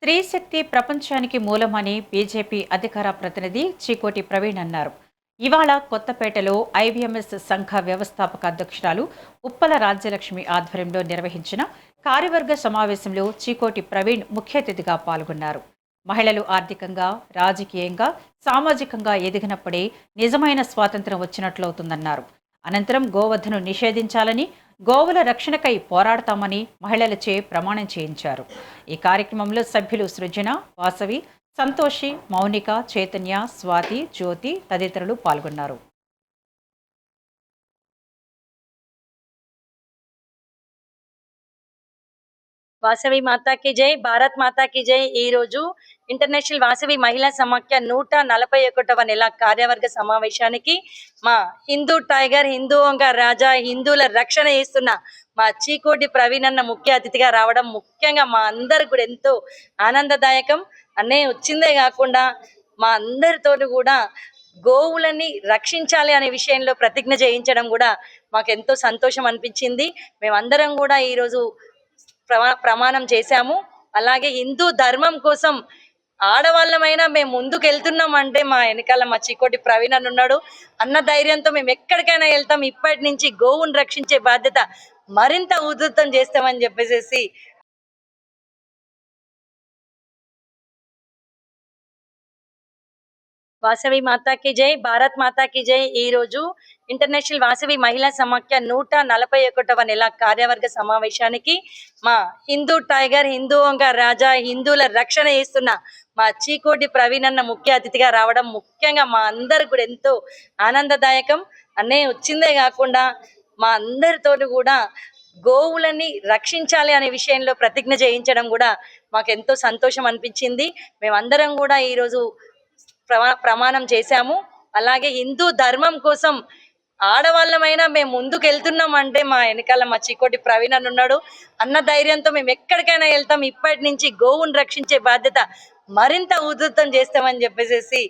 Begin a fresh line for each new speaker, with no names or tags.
స్త్రీ శక్తి ప్రపంచానికి మూలమని బీజేపీ అధికార ప్రతినిధి చీకోటి ప్రవీణ్ అన్నారు. ఇవాళ కొత్తపేటలో ఐవీఎంఎస్ సంఘ వ్యవస్థాపక అధ్యక్షురాలు ఉప్పల రాజ్యలక్ష్మి ఆధ్వర్యంలో నిర్వహించిన కార్యవర్గ సమావేశంలో చీకోటి ప్రవీణ్ ముఖ్య అతిథిగా పాల్గొన్నారు. మహిళలు ఆర్థికంగా, రాజకీయంగా, సామాజికంగా ఎదిగినప్పుడే నిజమైన స్వాతంత్ర్యం వచ్చినట్లవుతుందన్నారు. అనంతరం గోవధను నిషేధించాలని, గోవుల రక్షణకై పోరాడతామని మహిళలచే ప్రమాణం చేయించారు. ఈ కార్యక్రమంలో సభ్యులు సృజన, వాసవి, సంతోషి, మౌనిక, చైతన్య, స్వాతి, జ్యోతి తదితరులు పాల్గొన్నారు.
వాసవి మాతాకి జై, భారత్ మాతాకి జై. ఈ రోజు ఇంటర్నేషనల్ వాసవి మహిళా సమాఖ్య 141వ నెల కార్యవర్గ సమావేశానికి మా హిందూ టైగర్, హిందూ ఓంకార్ రాజా, హిందువుల రక్షణ చేస్తున్న మా చీకోటి ప్రవీణ్ అన్న ముఖ్య అతిథిగా రావడం ముఖ్యంగా మా అందరికి కూడా ఎంతో ఆనందదాయకం. అన్నయ్య వచ్చిందే కాకుండా మా అందరితో కూడా గోవులని రక్షించాలి అనే విషయంలో ప్రతిజ్ఞ చేయించడం కూడా మాకు ఎంతో సంతోషం అనిపించింది. మేమందరం కూడా ఈరోజు ప్రమాణం చేశాము. అలాగే హిందూ ధర్మం కోసం ఆడవాళ్ళమైనా మేము ముందుకు వెళ్తున్నాం అంటే మా వెనకాల మా చీకోటి ప్రవీణ్ అని ఉన్నాడు. అన్న ధైర్యంతో మేము ఎక్కడికైనా వెళ్తాం. ఇప్పటి నుంచి గోవును రక్షించే బాధ్యత మరింత ఉధృతం చేస్తామని చెప్పేసి వాసవి మాతాకి జై, భారత్ మాతాకి జై. ఈ రోజు ఇంటర్నేషనల్ వాసవి మహిళా సమాఖ్య 141వ నెల కార్యవర్గ సమావేశానికి మా హిందూ టైగర్, హిందూ ఓంకార్ రాజా, హిందువుల రక్షణ చేస్తున్న మా చీకోటి ప్రవీణ్ అన్న ముఖ్య అతిథిగా రావడం ముఖ్యంగా మా అందరికి కూడా ఎంతో ఆనందదాయకం. అన్నయ్య వచ్చిందే కాకుండా మా అందరితో కూడా గోవులని రక్షించాలి అనే విషయంలో ప్రతిజ్ఞ చేయించడం కూడా మాకు ఎంతో సంతోషం అనిపించింది. మేమందరం కూడా ఈరోజు ప్రమాణం చేశాము. అలాగే హిందూ ధర్మం కోసం ఆడవాళ్ళమైనా మేము ముందుకు వెళ్తున్నాం అంటే మా వెనకాల మా చీకోటి ప్రవీణ్ అని ఉన్నాడు. అన్న ధైర్యంతో మేము ఎక్కడికైనా వెళ్తాం. ఇప్పటి నుంచి గోవును రక్షించే బాధ్యత మరింత ఉధృతం చేస్తామని చెప్పేసి